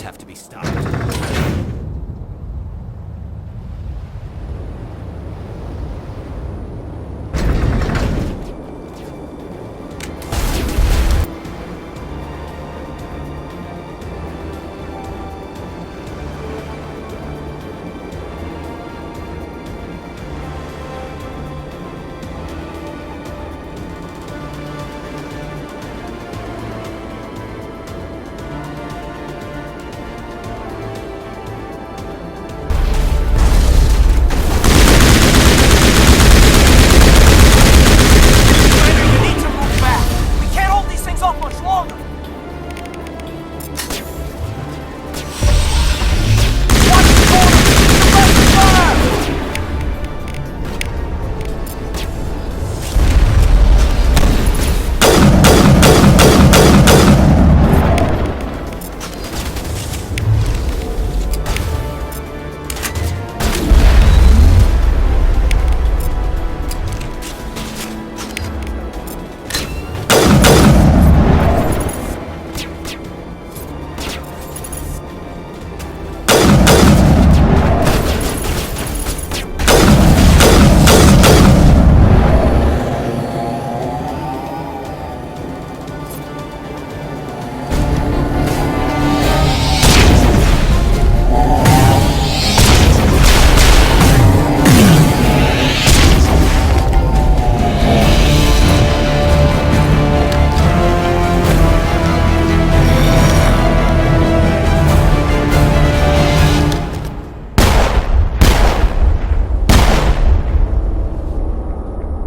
have to be stopped.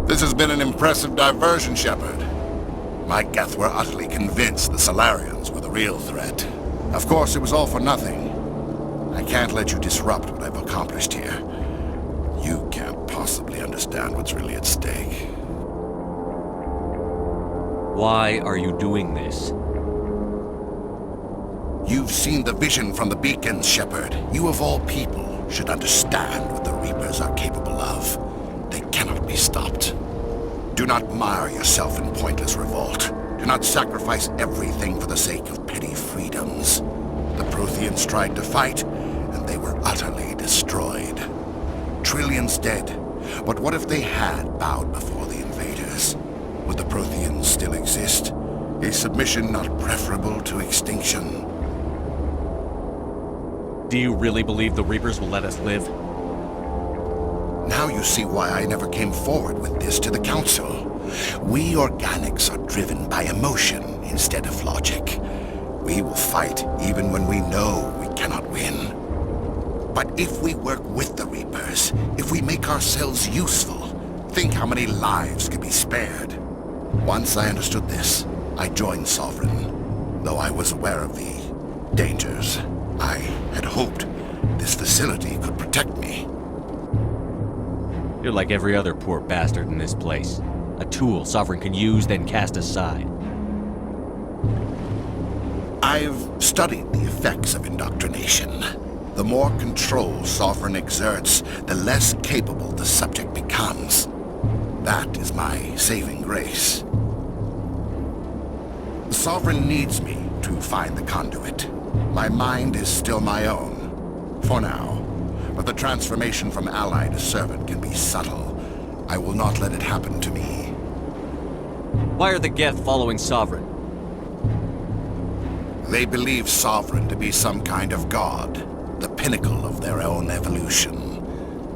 This has been an impressive diversion, Shepard. My Geth were utterly convinced the Salarians were the real threat. Of course, it was all for nothing. I can't let you disrupt what I've accomplished here. You can't possibly understand what's really at stake. Why are you doing this? You've seen the vision from the beacons, Shepard. You of all people should understand what the Reapers are capable of. They cannot be stopped. Do not mire yourself in pointless revolt. Do not sacrifice everything for the sake of petty freedoms. The Protheans tried to fight, and they were utterly destroyed. Trillions dead. But what if they had bowed before the invaders? Would the Protheans still exist? Is submission not preferable to extinction? Do you really believe the Reapers will let us live? Now you see why I never came forward with this to the Council. We organics are driven by emotion instead of logic. We will fight even when we know we cannot win. But if we work with the Reapers, if we make ourselves useful, think how many lives could be spared. Once I understood this, I joined Sovereign, though I was aware of the dangers. I had hoped this facility could protect me. You're like every other poor bastard in this place. A tool Sovereign can use, then cast aside. I've studied the effects of indoctrination. The more control Sovereign exerts, the less capable the subject becomes. That is my saving grace. Sovereign needs me to find the conduit. My mind is still my own, for now. But the transformation from ally to servant can be subtle. I will not let it happen to me. Why are the Geth following Sovereign? They believe Sovereign to be some kind of god, the pinnacle of their own evolution.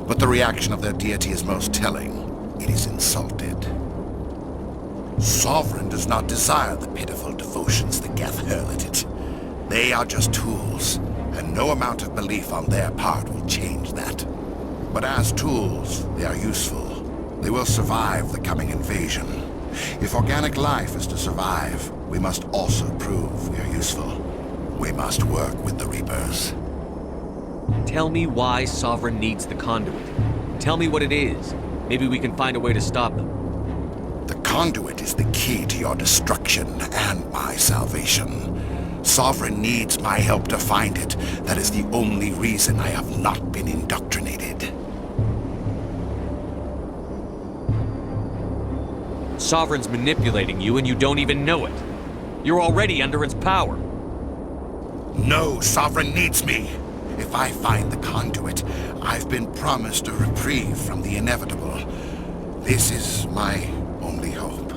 But the reaction of their deity is most telling. It is insulted. Sovereign does not desire the pitiful devotions the Geth hurl at it. They are just tools, and no amount of belief on their part will change that. But as tools, they are useful. They will survive the coming invasion. If organic life is to survive, we must also prove we are useful. We must work with the Reapers. Tell me why Sovereign needs the conduit. Tell me what it is. Maybe we can find a way to stop them. The conduit is the key to your destruction and my salvation. Sovereign needs my help to find it. That is the only reason I have not been indoctrinated. Sovereign's manipulating you and you don't even know it. You're already under its power. No Sovereign needs me. If I find the conduit, I've been promised a reprieve from the inevitable. This is my only hope.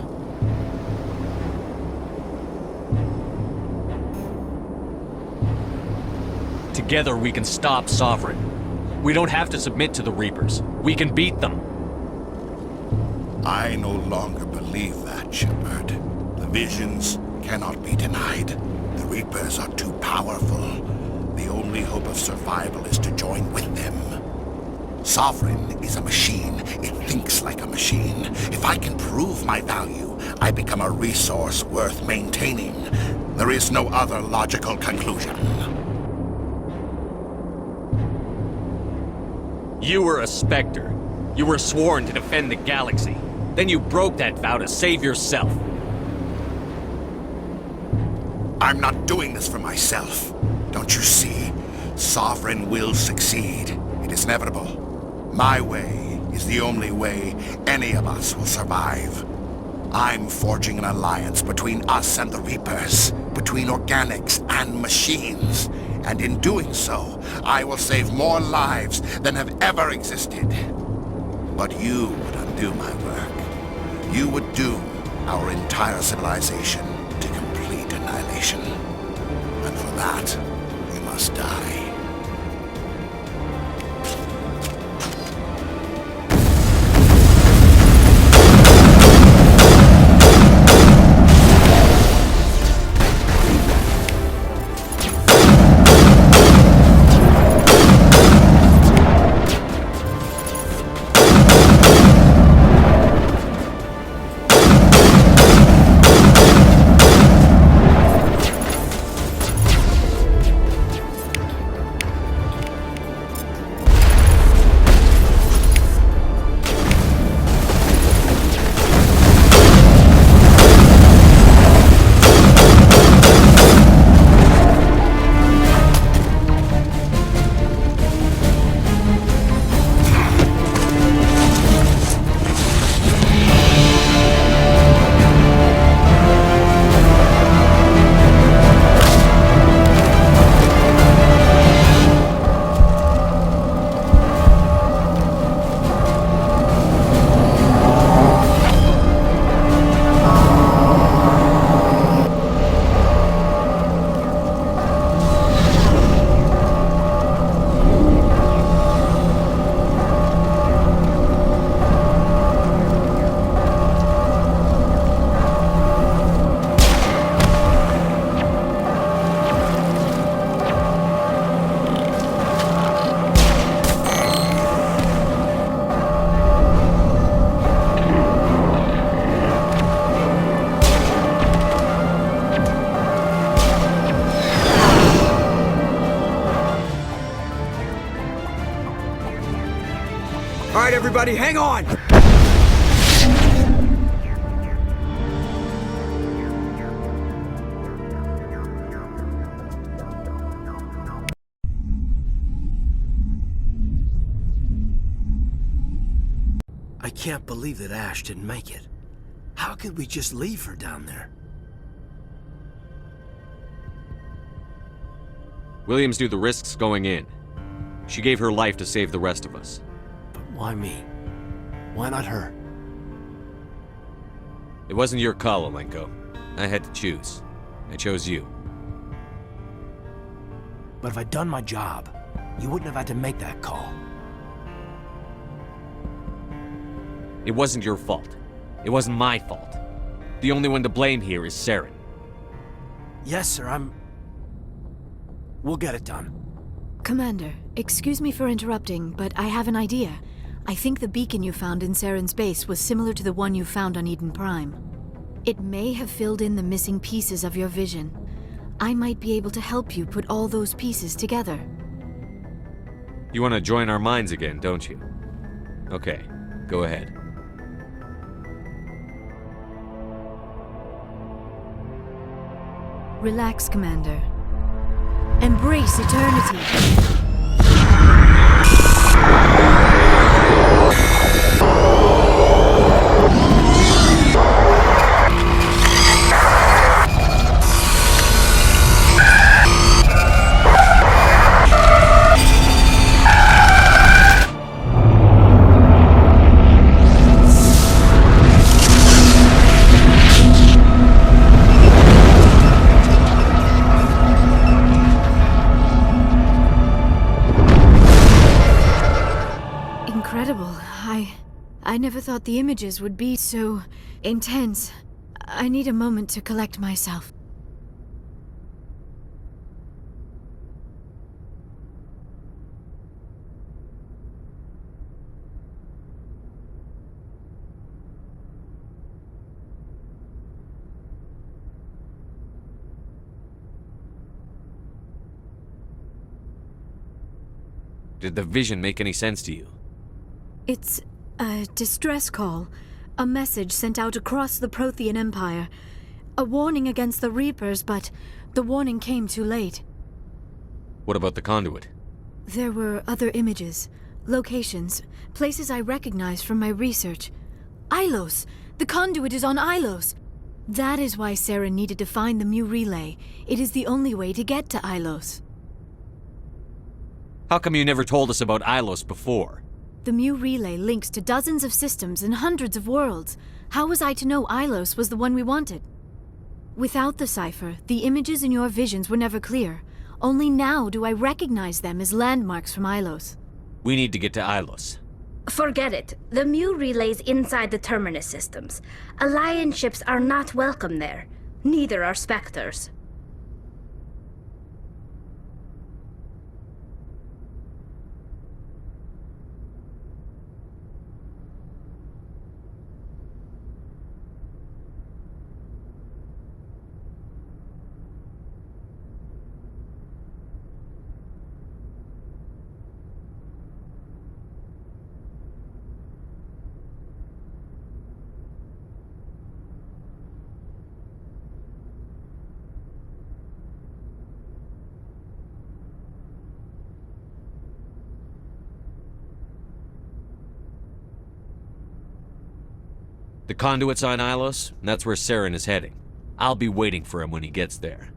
Together we can stop Sovereign. We don't have to submit to the Reapers. We can beat them. I no longer believe that, Shepard. The visions cannot be denied. The Reapers are too powerful. The only hope of survival is to join with them. Sovereign is a machine. It thinks like a machine. If I can prove my value, I become a resource worth maintaining. There is no other logical conclusion. You were a Spectre. You were sworn to defend the galaxy. Then you broke that vow to save yourself. I'm not doing this for myself. Don't you see? Sovereign will succeed. It is inevitable. My way is the only way any of us will survive. I'm forging an alliance between us and the Reapers, between organics and machines. And in doing so, I will save more lives than have ever existed. But you would undo my work. You would doom our entire civilization to complete annihilation. And for that, we must die. All right, everybody, hang on! I can't believe that Ash didn't make it. How could we just leave her down there? Williams knew the risks going in. She gave her life to save the rest of us. But why me? Why not her? It wasn't your call, Alenko. I had to choose. I chose you. But if I'd done my job, you wouldn't have had to make that call. It wasn't your fault. It wasn't my fault. The only one to blame here is Saren. Yes, sir, We'll get it done. Commander, excuse me for interrupting, but I have an idea. I think the beacon you found in Saren's base was similar to the one you found on Eden Prime. It may have filled in the missing pieces of your vision. I might be able to help you put all those pieces together. You want to join our minds again, don't you? Okay, go ahead. Relax, Commander. Embrace eternity. I never thought the images would be so intense. I need a moment to collect myself. Did the vision make any sense to you? It's a distress call. A message sent out across the Prothean Empire. A warning against the Reapers, but the warning came too late. What about the conduit? There were other images, locations, places I recognized from my research. Ilos! The conduit is on Ilos! That is why Saren needed to find the Mu Relay. It is the only way to get to Ilos. How come you never told us about Ilos before? The Mu Relay links to dozens of systems and hundreds of worlds. How was I to know Ilos was the one we wanted? Without the cipher, the images in your visions were never clear. Only now do I recognize them as landmarks from Ilos. We need to get to Ilos. Forget it. The Mu Relay's inside the Terminus systems. Alliance ships are not welcome there. Neither are Spectres. The conduit's on Ilos, and that's where Saren is heading. I'll be waiting for him when he gets there.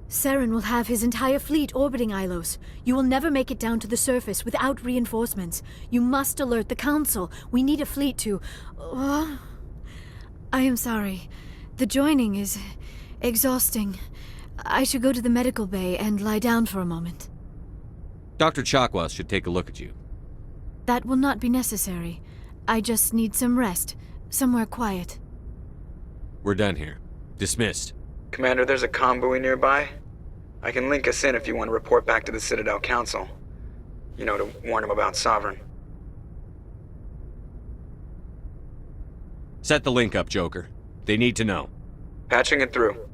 Saren will have his entire fleet orbiting Ilos. You will never make it down to the surface without reinforcements. You must alert the Council. We need a fleet to... I am sorry. The joining is exhausting. I should go to the medical bay and lie down for a moment. Dr. Chakwas should take a look at you. That will not be necessary. I just need some rest. Somewhere quiet. We're done here. Dismissed. Commander, there's a convoy nearby. I can link us in if you want to report back to the Citadel Council. You know, to warn them about Sovereign. Set the link up, Joker. They need to know. Patching it through.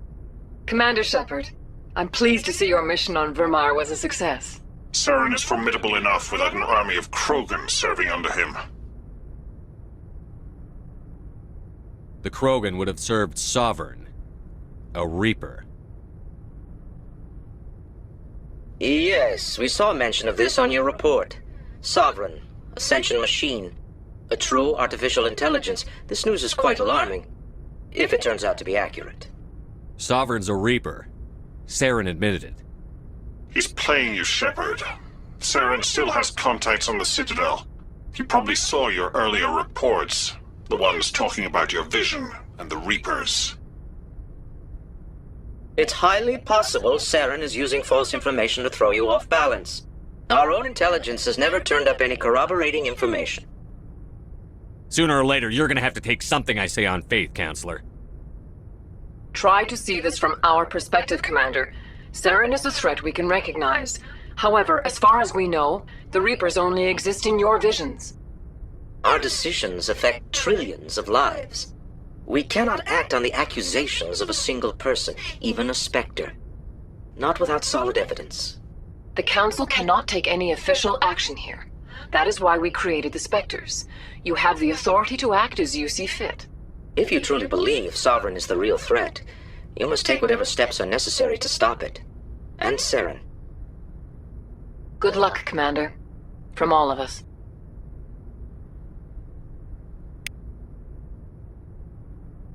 Commander Shepard, I'm pleased to see your mission on Vermar was a success. Saren is formidable enough without an army of Krogan serving under him. The Krogan would have served Sovereign, a Reaper. Yes, we saw mention of this on your report. Sovereign, Ascension machine, a true artificial intelligence. This news is quite alarming, if it turns out to be accurate. Sovereign's a Reaper. Saren admitted it. He's playing you, Shepard. Saren still has contacts on the Citadel. He probably saw your earlier reports. The ones talking about your vision and the Reapers. It's highly possible Saren is using false information to throw you off balance. Our own intelligence has never turned up any corroborating information. Sooner or later, you're gonna have to take something I say on faith, Counselor. Try to see this from our perspective, Commander. Saren is a threat we can recognize. However, as far as we know, the Reapers only exist in your visions. Our decisions affect trillions of lives. We cannot act on the accusations of a single person, even a Spectre. Not without solid evidence. The Council cannot take any official action here. That is why we created the Spectres. You have the authority to act as you see fit. If you truly believe Sovereign is the real threat, you must take whatever steps are necessary to stop it. And Saren. Good luck, Commander. From all of us.